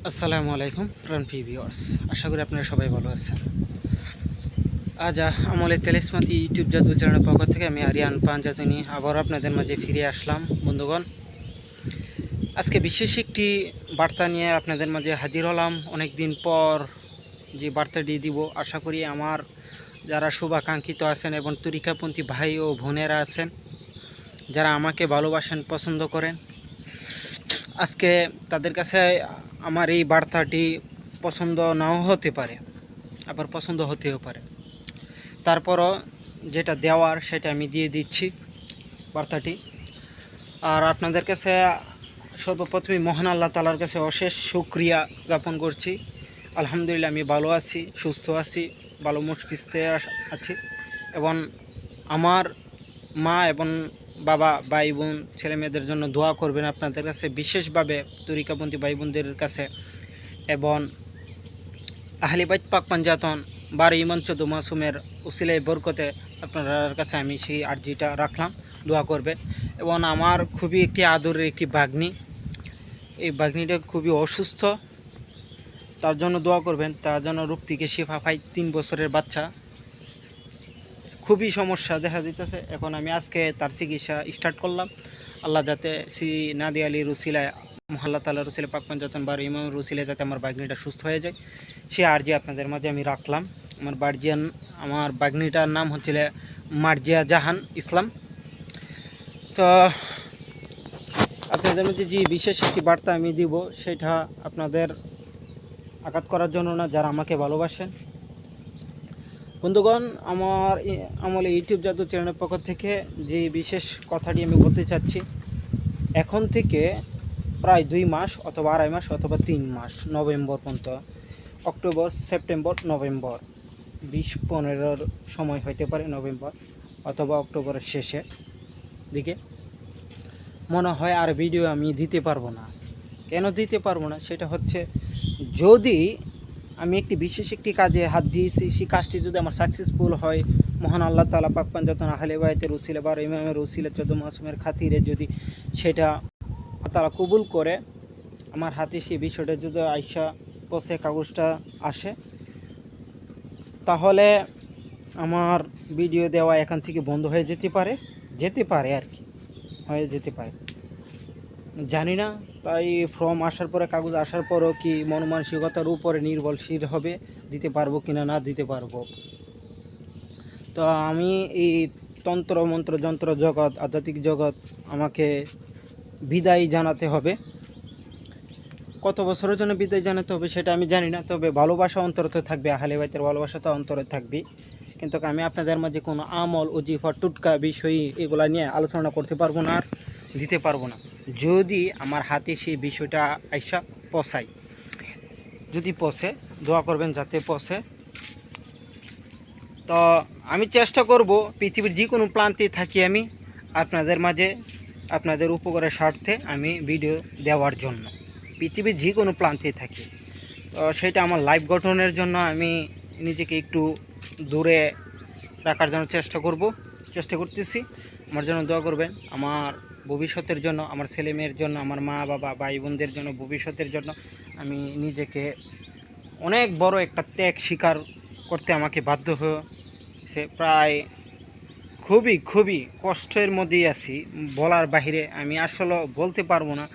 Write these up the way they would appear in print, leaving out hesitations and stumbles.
আসসালামু আলাইকুম প্রাণপ্রিয় ভিউয়ার্স, আশা করি আপনারা সবাই ভালো আছেন। আজ আমলের তেলেসমাতি ইউটিউব জাদু চ্যানেলের পক্ষ থেকে আমি আরিয়ান পাঞ্জাতনি আবার আপনাদের মাঝে ফিরে আসলাম। বন্ধুগণ, আজকে বিশেষ একটি বার্তা নিয়ে আপনাদের মাঝে হাজির হলাম। অনেক দিন পর যে বার্তাটি দিব, আশা করি আমার যারা শুভাকাঙ্ক্ষিত আছেন এবং তরিকাপন্থী ভাই ও বোনেরা আছেন, যারা আমাকে ভালোবাসেন, পছন্দ করেন, আজকে তাদের কাছে আমার এই বার্তাটি পছন্দ নাও হতে পারে, আবার পছন্দ হতেও পারে। তারপরও যেটা দেওয়ার সেটা আমি দিয়ে দিচ্ছি বার্তাটি। আর আপনাদের কাছে সর্বপ্রথমে মহান আল্লাহ তাআলার কাছে অশেষ শুকরিয়া জ্ঞাপন করছি। আলহামদুলিল্লাহ আমি ভালো আছি, সুস্থ আছি, ভালো মস্তিষ্কে আছি এবং আমার মা এবং বাবা, ভাই বোন, ছেলে মেয়েদের জন্য দোয়া করবেন আপনাদের কাছে, বিশেষভাবে তরিকাপন্থী ভাই বোনদের কাছে এবং আহলে বাইত পাক পাঞ্জাতন 12 ইমাম 14 মাসুমের উসিলায় বরকতে আপনার কাছে আমি সেই আর্জিটা রাখলাম, দোয়া করবেন। এবং আমার খুবই একটি আদরের একটি বাগ্নি, এই বাগ্নিটা খুবই অসুস্থ, তার জন্য দোয়া করবেন, তার জন্য রোগ থেকে শিফা পাই। 3 বছরের বাচ্চা, খুবই সমস্যা দেখা দিতেছে। এখন আমি আজকে তার চিকিৎসা স্টার্ট করলাম। আল্লাহ যাতে শ্রী নাদি আলীর উসিলায়, আল্লাহ তাআলার উসিলায় পাক পাঞ্জাতন 12 ইমামের উসিলায় যাতে আমার বাগ্নিটা সুস্থ হয়ে যায়, সে আর্জি আপনাদের মাঝে আমি রাখলাম। আমার বাগ্নিটার নাম হচ্ছিল মার্জিয়া জাহান ইসলাম। তো আপনাদের মধ্যে যে বিশেষ একটি বার্তা আমি দিব, সেটা আপনাদের আঘাত করার জন্য না, যারা আমাকে ভালোবাসেন। বন্ধুগণ, আমার আমলে ইউটিউব জাদু চ্যানেলের পক্ষ থেকে যে বিশেষ কথাটি আমি বলতে চাচ্ছি, এখন থেকে প্রায় 2 মাস অথবা 2.5 মাস অথবা 3 মাস, নভেম্বর পর্যন্ত, অক্টোবর, সেপ্টেম্বর, নভেম্বর, 20-15 সময় হইতে পারে, নভেম্বর অথবা অক্টোবরের শেষে দিকে মনে হয় আর ভিডিও আমি দিতে পারবো না। কেন দিতে পারবো না সেটা হচ্ছে, যদি আমি বিশেষ একটি কাজে হাত দিয়েছি, সেই কাজটি যদি আমার সাকসেসফুল হয়, মহান আল্লাহ তাআলা পাক পাঞ্জাতন আহলে বাইতের উসিলা বা ইমামের উসিলা 14 মাসুমের খাতিরে যদি সেটা তারা কবুল করে, আমার হাতে সেই বিষয়টা যদি আইসা পৌঁছে, কাগজটা আসে, তাহলে আমার ভিডিও দেওয়া এখান থেকে বন্ধ হয়ে যেতে পারে আর কি, হয়ে যেতে পারে, জানি না। তাই ফর্ম আসার পরে, কাগজ আসার পরও কি মন মানসিকতার উপরে নির্ভরশীল হবে, দিতে পারবো কিনা না দিতে পারবো। তো আমি এই তন্ত্র মন্ত্র যন্ত্র জগৎ, আধ্যাত্মিক জগৎ, আমাকে বিদায় জানাতে হবে। কত বছরের জন্য বিদায় জানাতে হবে সেটা আমি জানি না, তবে ভালোবাসা অন্তরে থাকবে, আহলে বাইতের ভালোবাসা তো অন্তরে থাকবে। কিন্তু আমি আপনাদের মাঝে কোনো আমল, ওজিফা, টুটকা বিষয় এগুলা নিয়ে আলোচনা করতে পারবো না, আর দিতে পারবো না, যদি আমার হাতে সেই বিষয়টা আইসা পৌঁছায়। যদি পৌঁছে, দোয়া করবেন যাতে পৌঁছে। তো আমি চেষ্টা করব পৃথিবীর যে কোনো প্রান্তে থাকি আমি আপনাদের মাঝে, আপনাদের উপকারের স্বার্থে আমি ভিডিও দেওয়ার জন্য, পৃথিবীর যে কোনো প্রান্তে থাকি। তো সেটা আমার লাইভ গঠনের জন্য আমি নিজেকে একটু দূরে রাখার জন্য চেষ্টা করতেছি। আমার জন্য দোয়া করবেন, আমার ভবিষ্যতের জন্য, আমার ছেলে মেয়ের জন্য, আমার মা বাবা, ভাই বোনদের জন্য, ভবিষ্যতের জন্য। আমি নিজেকে অনেক বড় একটা ত্যাগ স্বীকার করতে আমাকে বাধ্য হয়েছে, প্রায় খুবই কষ্টের মধ্যেই আছি, বলার বাহিরে। আমি আসলে বলতে পারবো না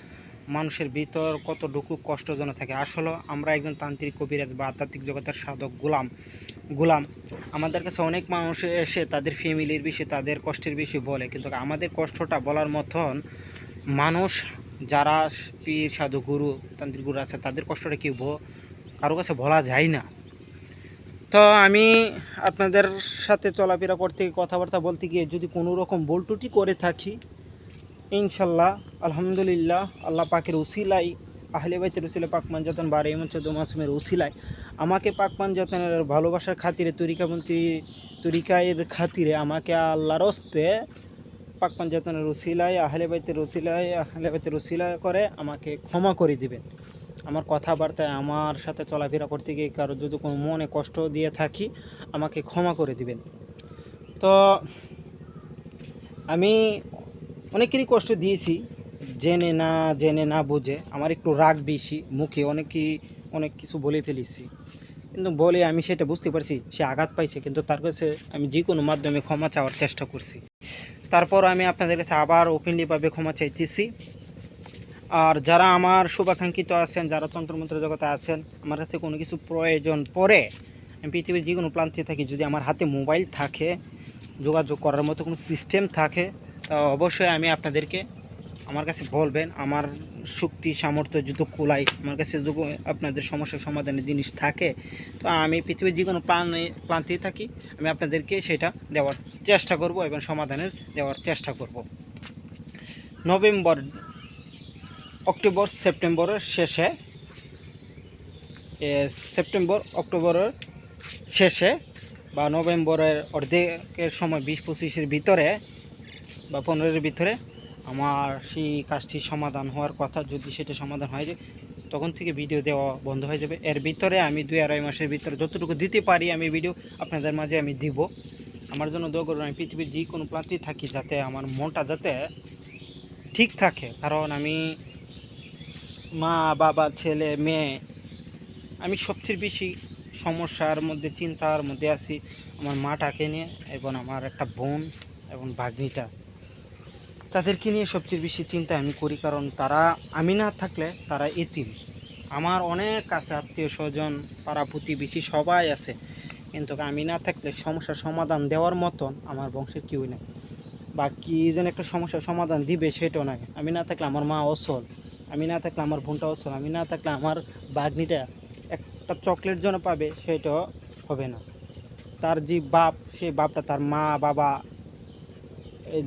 মানুষের ভিতর কতটুকু কষ্টজনক থাকে। আসলে আমরা একজন তান্ত্রিক, কবিরাজ বা আধ্যাত্মিক জগতের সাধক গোলাম। আমাদের কাছে অনেক মানুষ এসে তাদের ফ্যামিলির বিষয়ে, তাদের কষ্টের বিষয়ে বলে, কিন্তু আমাদের কষ্টটা বলার মতন মানুষ, যারা পীর, সাধু, গুরু, তান্ত্রিক গুরু আছে, তাদের কষ্টটা কারো কাছে বলা যায় না। তো আমি আপনাদের সাথে চলাফেরা করতে, কথাবার্তা বলতে গিয়ে যদি কোনো রকম ভুল ত্রুটি করে থাকি, ইনশাল্লাহ আলহামদুলিল্লাহ আল্লাহ পাকের উসিলাই, আহলে বাইতের উসিলায়, পাক পাঞ্জাতন 12 ইমাম 14 মাসুমের উসিলায়, আমাকে পাক পাঞ্জাতনের ভালোবাসার খাতিরে, তরিকায়ের খাতিরে, আমাকে আল্লাহর হস্তে পাক পাঞ্জাতনের উসিলায়, আহলে বাইতের উসিলায় করে আমাকে ক্ষমা করে দিবেন। আমার কথাবার্তায়, আমার সাথে চলাফেরা করতে গিয়ে কারো যদি কোনো মনে কষ্ট দিয়ে থাকি, আমাকে ক্ষমা করে দিবেন। তো আমি অনেকেরই কষ্ট দিয়েছি, জেনে না বুঝে আমার একটু রাগ বেশি, মুখে অনেক কিছু বলে ফেলেছি, কিন্তু বলে আমি সেটা বুঝতে পারছি সে আঘাত পাইছে, কিন্তু তার কাছে আমি যে কোনো মাধ্যমে ক্ষমা চাওয়ার চেষ্টা করছি। তারপর আমি আপনাদের কাছে আবার ওপেনলিভাবে ক্ষমা চাইতেছি। আর যারা আমার শুভাকাঙ্ক্ষিত আছেন, যারা তন্ত্রমন্ত্র জগতে আছেন, আমার কাছে কোনো কিছু প্রয়োজন পড়ে, আমি পৃথিবীর যে কোনো প্রান্তে থাকি, যদি আমার হাতে মোবাইল থাকে, যোগাযোগ করার মতো কোনো সিস্টেম থাকে, তা অবশ্যই আমি আপনাদেরকে আমার কাছে বলবেন। আমার শক্তি সামর্থ্য যদি কুলাই, আমার কাছে যদি আপনাদের সমস্যার সমাধানের জিনিস থাকে, তো আমি পৃথিবীর যে কোনো প্রান্তেই থাকি, আমি আপনাদেরকে সেটা দেওয়ার চেষ্টা করব এবং সমাধানের দেওয়ার চেষ্টা করব। অক্টোবর সেপ্টেম্বরের শেষে, অক্টোবরের শেষে বা নভেম্বরের অর্ধেকের সময় 20-25-এর ভিতরে বা 15-এর ভিতরে আমার সেই কাজটি সমাধান হওয়ার কথা। যদি সেটা সমাধান হয় যায়, তখন থেকে ভিডিও দেওয়া বন্ধ হয়ে যাবে। এর ভিতরে আমি 2-2.5 মাসের ভিতরে যতটুকু দিতে পারি আমি ভিডিও আপনাদের মাঝে আমি দিব। আমার জন্য দোয়া করবেন। আমি পৃথিবীর যে কোনো প্রান্তেই থাকি, যাতে আমার মনটা যাতে ঠিক থাকে, কারণ আমি মা বাবা ছেলে মেয়ে, আমি সবচেয়ে বেশি সমস্যার মধ্যে চিন্তার মধ্যে আছি আমার মাটাকে নিয়ে, এবং আমার একটা বোন এবং ভাগ্নিটা, তাদেরকে নিয়ে সবচেয়ে বেশি চিন্তা আমি করি। কারণ তারা, আমি না থাকলে তারা এতিম। আমার অনেক কাছে আত্মীয় স্বজন, পাড়া প্রতিবেশী সবাই আছে, কিন্তু আমি না থাকলে সমস্যার সমাধান দেওয়ার মতন আমার বংশের কেউই নেই, বা কি যেন একটা সমস্যার সমাধান দিবে সেটাও নাই। আমি না থাকলে আমার মা অচল, আমি না থাকলে আমার বোনটা অচল, আমি না থাকলে আমার ভাগ্নিটা একটা চকলেট জন্য পাবে সেটাও হবে না। তার যে বাপ, সেই বাপটা তার মা বাবা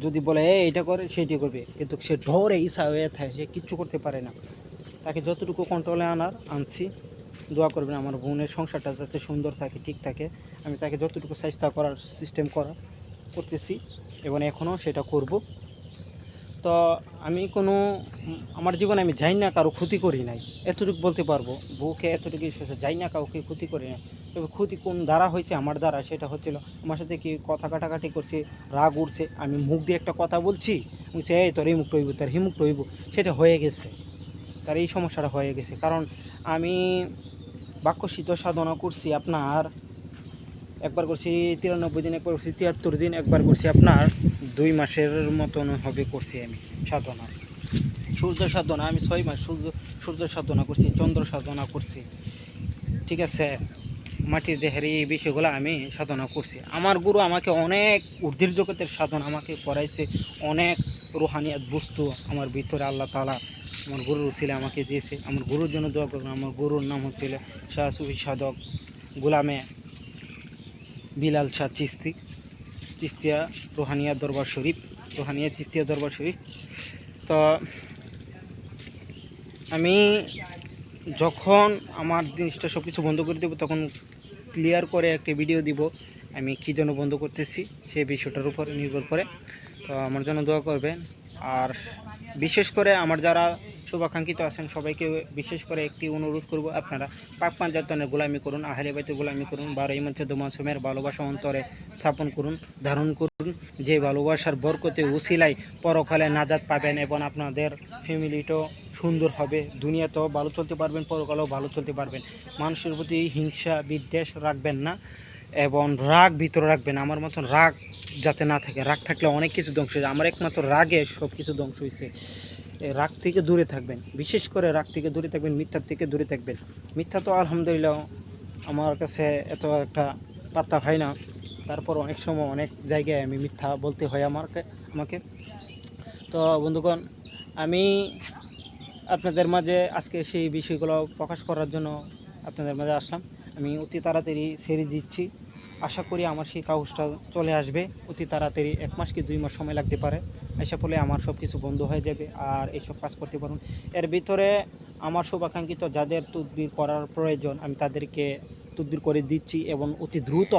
যদি বলে এইটা করে সেইটি করবে, কিন্তু সে ঢোরে ইচ্ছা হয়ে থাকে, সে কিচ্ছু করতে পারে না। তাকে যতটুকু কন্ট্রোলে আনছি। দোয়া করবেন আমার বোনের সংসারটা যাতে সুন্দর থাকে, ঠিক থাকে। আমি তাকে যতটুকু চেষ্টা করার সিস্টেম করতেছি এবং এখনও সেটা করব। তো আমি আমার জীবনে আমি যাই না কারো ক্ষতি করি নাই, এতটুকু বলতে পারবো। বউকে এতটুকু যাই না কাউকে ক্ষতি করি নাই। তবে ক্ষতি কোন দ্বারা হয়েছে আমার দ্বারা, সেটা হচ্ছিল আমার সাথে কি কথা কাটাকাটি করছে, রাগ উঠছে, আমি মুখ দিয়ে একটা কথা বলছি, বলছে এই তোর এই মুখটা হইব, তার হি মুখটা হইব, সেটা হয়ে গেছে, তার এই সমস্যাটা হয়ে গেছে। কারণ আমি বাক্য সিদ্ধ সাধনা করছি আপনার, একবার করছি 93 দিন, একবার করছি 73 দিন, একবার করছি আপনার 2 মাসের মতন হবে করছি আমি সাধনা। সূর্য সাধনা আমি 6 মাস সূর্য সাধনা করছি, চন্দ্র সাধনা করছি, ঠিক আছে। মাটির দেহের এই বিষয়গুলো আমি সাধনা করছি। আমার গুরু আমাকে অনেক ঊর্ধ্বের জগতের সাধনা আমাকে করাইছে, অনেক রুহানিয়াত বস্তু আমার ভিতরে আল্লাহ তাআলা আমার গুরুর ছিল আমাকে দিয়েছে। আমার গুরুর জন্য দোয়া করবেন। আমার গুরুর নাম হচ্ছিল শাহ সুফি সাধক গোলামে বিলাল শাহ চিস্তিয়া রুহানিয়া দরবার শরীফ, রুহানিয়া চিস্তিয়া দরবার শরীফ। তো আমি যখন আমার জিনিসটা সব কিছু বন্ধ করে দেবো, তখন ক্লিয়ার করে একটা ভিডিও দিব আমি কী জন্য বন্ধ করতেছি, সেই বিষয়টার উপর নির্ভর করে। তো আমার জন্য দোয়া করবেন। আর বিশেষ করে আমার যারা শুভাকাঙ্ক্ষিত আছেন সবাইকে বিশেষ করে একটি অনুরোধ করব, আপনারা পাক পাঞ্জাতনের গোলামি করুন, আহলে বাইতের গোলামি করুন, 12 ইমাম 14 মাসুমের ভালোবাসা অন্তরে স্থাপন করুন, ধারণ করুন। যে ভালোবাসার বরকতে উসিলায় পরকালে নাজাত পাবেন এবং আপনাদের ফ্যামিলিটাও সুন্দর হবে, দুনিয়াতেও ভালো চলতে পারবেন, পরকালেও ভালো চলতে পারবেন। মানুষের প্রতি হিংসা বিদ্বেষ রাখবেন না এবং রাগ ভিতরে রাখবেন। আমার মতন রাগ যাতে না থাকে, রাগ থাকলে অনেক কিছু ধ্বংস হয়ে যায়। আমার একমাত্র রাগে সব কিছু ধ্বংস হয়েছে। রাগ থেকে দূরে থাকবেন, বিশেষ করে রাগ থেকে দূরে থাকবেন, মিথ্যার থেকে দূরে থাকবেন। মিথ্যা তো আলহামদুলিল্লাহ আমার কাছে এত একটা পাত্তা হয় না, তারপর অনেক সময় অনেক জায়গায় আমি মিথ্যা বলতে হয় আমাকে। তো বন্ধুগণ, আমি আপনাদের মাঝে আজকে সেই বিষয়গুলো প্রকাশ করার জন্য আপনাদের মাঝে আসলাম। আমি অতি তাড়াতাড়ি ছেড়ে দিচ্ছি, আশা করি আমার সেই কাগজটা চলে আসবে অতি তাড়াতাড়ি। 1 মাস কি 2 মাস সময় লাগতে পারে, আশা করলে আমার সব কিছু বন্ধ হয়ে যাবে আর এইসব কাজ করতে পারুন। এর ভিতরে আমার শুভাকাঙ্ক্ষিত যাদের তদবির করার প্রয়োজন আমি তাদেরকে তদবির করে দিচ্ছি, এবং অতি দ্রুত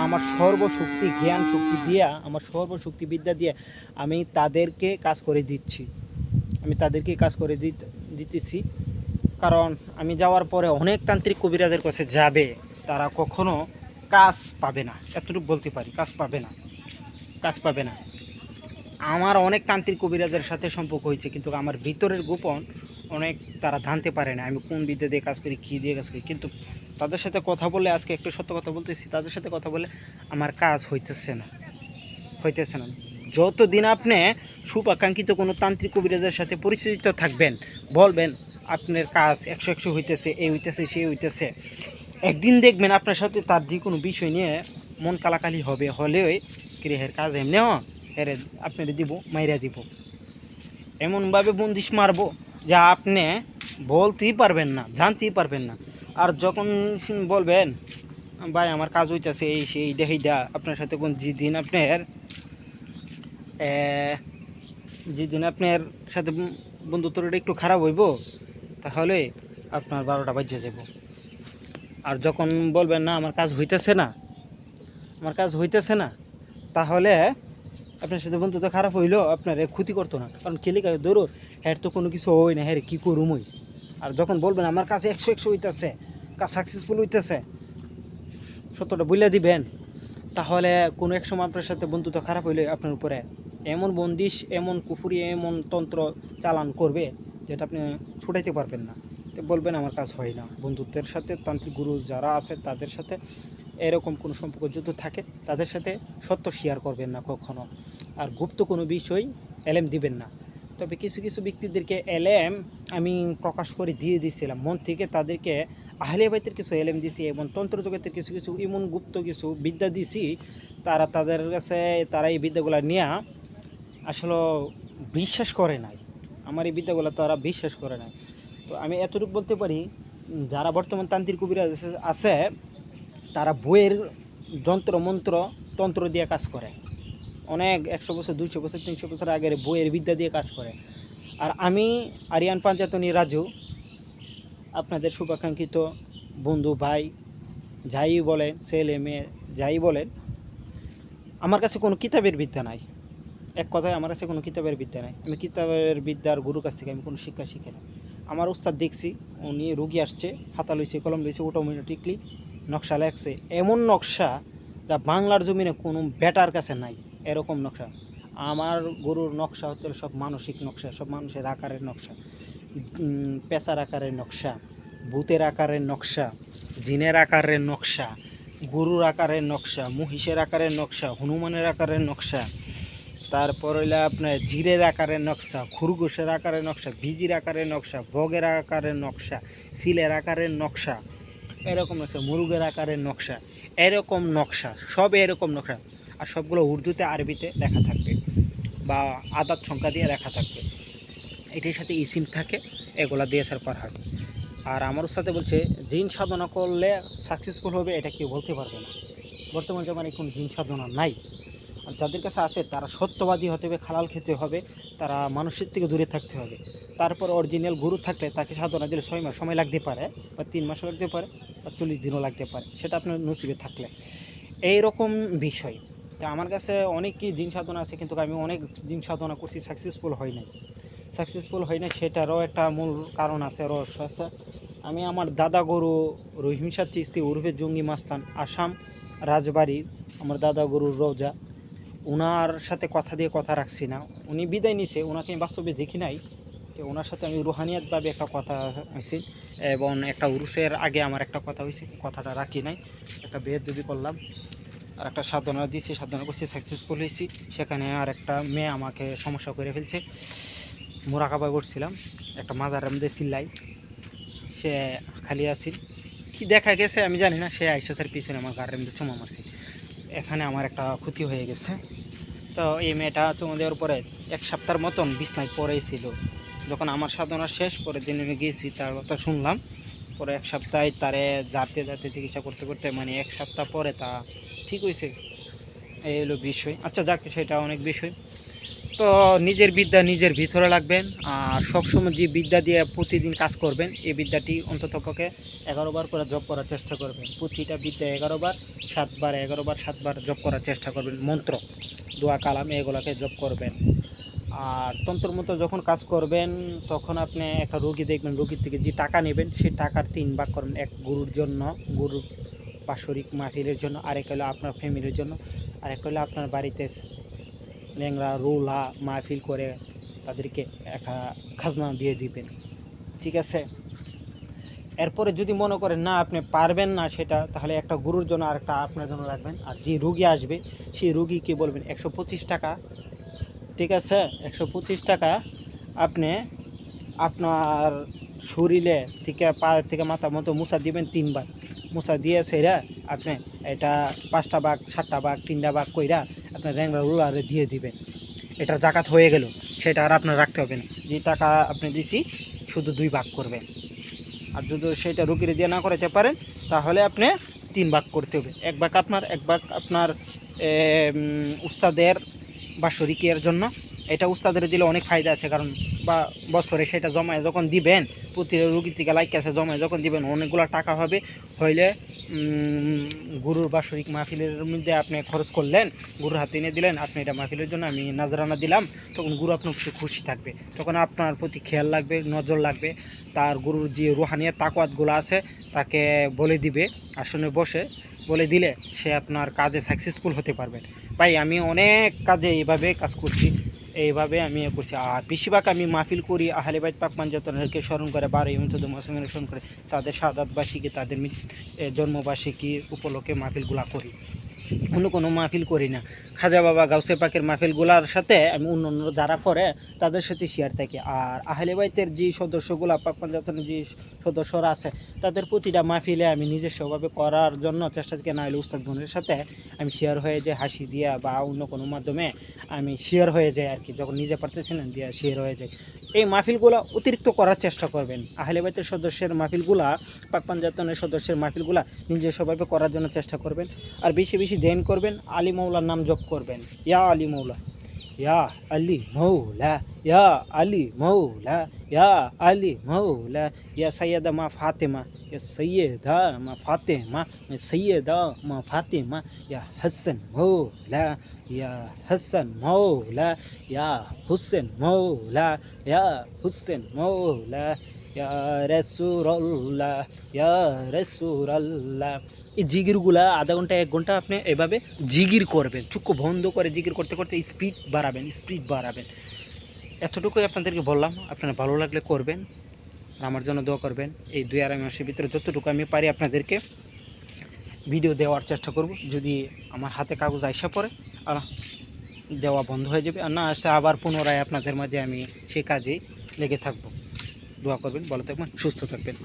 আমার সর্বশক্তি জ্ঞান শক্তি দিয়ে, আমার সর্বশক্তি বিদ্যা দিয়ে আমি তাদেরকে কাজ করে দিচ্ছি, দিতেছি। কারণ আমি যাওয়ার পরে অনেক তান্ত্রিক কবিরাজের কাছে যাবে, তারা কখনো কাজ পাবে না, এতটুকু বলতে পারি, কাজ পাবে না। আমার অনেক তান্ত্রিক কবিরাজের সাথে সম্পর্ক হয়েছে, কিন্তু আমার ভিতরের গোপন অনেক তারা জানতে পারে না আমি কোন বিদ্যা দিয়ে কাজ করি, কী দিয়ে কাজ করি। কিন্তু তাদের সাথে কথা বলে, আজকে একটু সত্য কথা বলতেছি, তাদের সাথে কথা বলে আমার কাজ হইতেছে না। যতদিন আপনি শুভাকাঙ্ক্ষিত কোনো তান্ত্রিক কবিরাজের সাথে পরিচিত থাকবেন, বলবেন আপনার কাজ 100 হইতেছে, এই হইতেছে, সেই হইতেছে, একদিন দেখবেন আপনার সাথে তার যে কোনো বিষয় নিয়ে মন কালাকালি হবে, হলেও গৃহের কাজ এমনি হেরে আপনার দিব, মাইরা দিব, এমনভাবে বন্দিশ মারবো যা আপনি বলতেই পারবেন না, জানতেই পারবেন না। আর যখন বলবেন ভাই আমার কাজ হইতেছে এই সেই এইটা, আপনার সাথে কোন যেদিন আপনার সাথে বন্ধুত্বটা একটু খারাপ হইব, তাহলে আপনার 12টা বাজে যাব। আর যখন বলবেন না আমার কাজ হইতেছে না, তাহলে আপনার সাথে বন্ধুত্ব খারাপ হইলো, আপনার ক্ষতি করতো না, কারণ খেলে ধরো হ্যাঁ তো কোনো কিছু হয় না, হ্যাঁ কী করুম ওই। আর যখন বলবেন আমার কাছে 100 হইতেছে, কাজ সাকসেসফুল হইতেছে, সত্যটা বলে দিবেন, তাহলে কোনো এক সময় আপনার সাথে বন্ধুত্ব খারাপ হইলে আপনার উপরে এমন বন্দিশ, এমন কুফুরি, এমন তন্ত্র চালান করবে যেটা আপনি ছুটাইতে পারবেন না। তো বলবেন আমার কাজ হয় না। বন্ধুত্বের সাথে তান্ত্রিক গুরু যারা আছে তাদের সাথে এরকম কোনো সম্পর্ক যদি থাকে, তাদের সাথে সত্য শেয়ার করবেন না কখনো। আর গুপ্ত কোনো বিষয় এলএম দিবেন না। তবে কিছু কিছু ব্যক্তিদেরকে এলএম আমি প্রকাশ করে দিয়ে দিয়েছিলাম মন থেকে, তাদেরকে আহলে বাইতের কিছু এলএম দিছি এবং তন্ত্র জগতের কিছু কিছু এমন গুপ্ত কিছু বিদ্যা দিছি, তাদের কাছে তারা এই বিদ্যাগুলো নিয়ে আসলে বিশ্বাস করে নাই, আমার এই বিদ্যাগুলো তারা বিশ্বাস করে নাই। তো আমি এতটুকু বলতে পারি, যারা বর্তমান তান্ত্রিক কবিরাজ আছে তারা বইয়ের যন্ত্র মন্ত্র তন্ত্র দিয়ে কাজ করে, অনেক 100 বছর 200 বছর 300 বছর আগের বইয়ের বিদ্যা দিয়ে কাজ করে। আর আমি আরিয়ান পাঞ্জাতনী রাজু, আপনাদের শুভাকাঙ্ক্ষিত বন্ধু, ভাই, যাই বলেন, ছেলে মেয়ে যাই বলেন, আমার কাছে কোনো কিতাবের বিদ্যা নাই। এক কথায় আমার কাছে কোনো কিতাবের বিদ্যা নাই। আমি কিতাবের বিদ্যার গুরুর কাছ থেকে আমি কোনো শিক্ষা শিখি না। আমার উস্তাদ দেখছি, উনি রুগী আসছে, খাতা লইছে, কলম লইছে, অটোমেটিকলি নকশা লেখছে, এমন নকশা যা বাংলার জমিনে কোনো বেটার কাছে নাই, এরকম নকশা। আমার গুরুর নকশা হচ্ছে সব মানসিক নকশা, সব মানুষের আকারের নকশা, পেশার আকারের নকশা, ভূতের আকারের নকশা, জিনের আকারের নকশা, গরুর আকারের নকশা, মহিষের আকারের নকশা, হনুমানের আকারের নকশা, তারপর হইলে আপনার জিরের আকারের নকশা, খরগোশের আকারের নকশা, ভিজির আকারের নকশা, বগের আকারের নকশা, সিলের আকারের নকশা, এরকম নকশা, মুরগের আকারের নকশা, এরকম নকশা, সব এরকম নকশা। আর সবগুলো উর্দুতে, আরবিতে লেখা থাকবে বা আদাত সংখ্যা দিয়ে লেখা থাকবে, এটির সাথে ইসিম থাকে, এগুলা দিয়ে সারপার হয়। আর আমার সাথে বলছে জিন সাধনা করলে সাকসেসফুল হবে, এটা কেউ বলতে পারবে না। বর্তমান জামানায় কোনো জিন সাধনা নাই। আর যাদের কাছে আছে তারা সত্যবাদী হতে হবে, হালাল খেতে হবে, তারা মানুষের থেকে দূরে থাকতে হবে। তারপর অরিজিনাল গুরু থাকলে তাকে সাধনা দিলে 6 মাস সময় লাগতে পারে, বা 3 মাসও লাগতে পারে, বা 40 দিনও লাগতে পারে, সেটা আপনার নসিবে থাকলে। এইরকম বিষয়। তা আমার কাছে অনেকই জিন সাধনা আছে, কিন্তু আমি অনেক জিন সাধনা করছি, সাকসেসফুল হয় নাই। সেটারও একটা মূল কারণ আছে, রহস্য আছে। আমি আমার দাদা গুরু রহিমশাহ চিস্তি উর্ফে জঙ্গি মাস্তান, আসাম রাজবাড়ির আমার দাদা গুরুর রওজা, ওনার সাথে কথা দিয়ে কথা রাখছি না। উনি বিদায় নিছে, ওনাকে আমি বাস্তবে দেখি নাই। তো ওনার সাথে আমি রুহানিয়াতভাবে একটা কথা হয়েছি, এবং একটা উরুসের আগে আমার একটা কথা হয়েছে, কথাটা রাখি নাই। একটা বেয়াদবি করলাম, আর একটা সাধনা দিয়েছি, সাধনা করছি, সাকসেসফুল হয়েছি। সেখানে আর একটা মেয়ে আমাকে সমস্যা করে ফেলছে। মোরাকাবায় করছিলাম, একটা মাজারের মধ্যে চিল্লাই, সে খালি আসছিল, কি দেখা গেছে আমি জানি না, সে আইসাসের পিছনে আমার গাড়ির মধ্যে চুমা মারছে। এখানে আমার একটা ক্ষতি হয়ে গেছে। তো এই মেয়েটা চুমা দেওয়ার পরে 1 সপ্তাহের মতন বিছনায় পড়েই ছিল। যখন আমার সাধনা শেষ, পরের দিন আমি গিয়েছি, তার কথা শুনলাম। পরে 1 সপ্তাহে তারে যাতে চিকিৎসা করতে করতে, মানে 1 সপ্তাহ পরে তা ঠিক হয়েছে। এই হলো বিষয়। আচ্ছা যাক, সেটা অনেক বিষয়। তো নিজের বিদ্যা নিজের ভিতরে রাখবেন, আর সবসময় যে বিদ্যা দিয়ে প্রতিদিন কাজ করবেন, এই বিদ্যাটি অন্ততপক্ষে 11 বার করে জপ করার চেষ্টা করবেন। প্রতিটা বিদ্যা 11 বার 7 বার 11 বার 7 বার জপ করার চেষ্টা করবেন। মন্ত্র, দোয়া, কালাম এগুলোকে জপ করবেন। আর তন্ত্রমন্ত্র যখন কাজ করবেন, তখন আপনি একটা রোগী দেখবেন, রোগীর থেকে যে টাকা নেবেন সেই টাকার 3 ভাগ করবেন। এক গুরুর জন্য, গুরুর বাৎসরিক মাহফিলের জন্য, আরেক হলো আপনার ফ্যামিলির জন্য, আরেক হলো আপনার বাড়িতে ল্যাংড়া রোলা মাহফিল করে তাদেরকে একটা খাজনা দিয়ে দিবেন, ঠিক আছে। এরপরে যদি মনে করেন না আপনি পারবেন না সেটা, তাহলে একটা গরুর জন্য আর একটা আপনার জন্য রাখবেন। আর যে রুগী আসবে সেই রুগীকে বলবেন 125 টাকা, ঠিক আছে, 125 টাকা আপনি আপনার শরীরে থেকে পা থেকে মাথা মতো মুছা দিবেন 3 বার। মুছা দিয়ে সেরা আপনি এটা 5টা ভাগ 7টা ভাগ 3টা ভাগ কইরা আপনার র্যাংরা রোলারে দিয়ে দিবেন। এটা জাকাত হয়ে গেল, সেটা আর আপনার রাখতে হবে না। যে টাকা আপনি দিছি শুধু 2 ভাগ করবেন। আর যদি সেটা রুগীরে দিয়ে না করাতে পারেন তাহলে আপনি 3 ভাগ করতে হবে। 1 ভাগ আপনার, 1 ভাগ আপনার উস্তাদের বাৎসরিকের জন্য। এটা উস্তাদের দিলে অনেক ফায়দা আছে, কারণ বা বছরে সেটা জমায় যখন দিবেন, প্রতি রুগী থেকে লাইক আছে জমায় যখন দিবেন অনেকগুলো টাকা হবে। হইলে গরুর বাৎসরিক মাহফিলের মধ্যে আপনি খরচ করলেন, গরুর হাতে এনে দিলেন, আপনি এটা মাহফিলের জন্য আমি নাজরানা দিলাম, তখন গরু আপনার প্রতি খুশি থাকবে, তখন আপনার প্রতি খেয়াল লাগবে, নজর লাগবে। তার গরুর যে রুহানিয়াত তাকওয়াতগুলো আছে তাকে বলে দিবে, আসনে বসে বলে দিলে সে আপনার কাজে সাকসেসফুল হতে পারবেন। ভাই আমি অনেক কাজে এইভাবে কাজ করছি, এইভাবে আমি করছি। আর বেশিরভাগ আমি মাহফিল করি আহলে বাইত পাক পাঞ্জাতনকে স্মরণ করে, 12 ইমতুদ মুসলিমের স্মরণ করে, তাদের শাহাদাত বার্ষিকী, তাদের জন্মবার্ষিকী উপলক্ষে মাহফিলগুলা করি। অন্য কোনো মাহফিল করি না। খাজা বাবা গাউসে পাকের মাহফিলগুলার সাথে আমি অন্য অন্য যারা করে তাদের সাথে শেয়ার থাকি। আর আহলে বাইতের যে সদস্যগুলা পাক পাঞ্জাতনের যে সদস্যরা আছে তাদের প্রতিটা মাহফিলে আমি নিজস্বভাবে করার জন্য চেষ্টা থাকি, না হলে উস্তাদ বোনের সাথে আমি শেয়ার হয়ে যাই হাসি দিয়া বা অন্য কোনো মাধ্যমে আমি শেয়ার হয়ে যাই আর কি, যখন নিজে পারতেছি না দিয়া শেয়ার হয়ে যায়। এই মাহফিলগুলো অতিরিক্ত করার চেষ্টা করবেন। আহলে বাইতের সদস্যের মাহফিলগুলা, পাক পাঞ্জাতনের সদস্যের মাহফিলগুলা নিজস্বভাবে করার জন্য চেষ্টা করবেন। আর বেশি বেশি ধ্যান করবেন, আলী মৌলার নাম জপ করবেন, ইয়া আলী মৌলা, ইয়া আলী মৌলা, ইয়া আলী মৌলা, ইয়া আলী মৌলা, ইয়া সৈয়দা মা ফাতেমা, ইয়া সৈয়দা মা ফাতেমা, ইয়া সৈয়দা মা ফাতেমা, ইয়া হাসান মৌলা, ইয়া হাসান মৌলা, ইয়া হুসেন মৌলা, ইয়া হুসেন মৌলা, ইয়া রাসূলুল্লাহ, ইয়া রাসূলুল্লাহ। এই জিগিরগুলা আধা ঘন্টা 1 ঘন্টা আপনি এভাবে জিগির করবেন, চক্ষু বন্ধ করে জিগির করতে করতে স্পিড বাড়াবেন। এতটুকুই আপনাদেরকে বললাম। আপনার ভালো লাগলে করবেন, আমার জন্য দোয়া করবেন। এই 2-2.5 মাসের ভিতরে যতটুকু আমি পারি আপনাদেরকে ভিডিও দেওয়ার চেষ্টা করব। যদি আমার হাতে কাগজ আইসা পড়ে আর দেওয়া বন্ধ হয়ে যাবে, আর না আসলে আবার পুনরায় আপনাদের মাঝে আমি সেই কাজেই লেগে থাকবো। দোয়া করবেন, ভালো থাকবেন, সুস্থ থাকবেন।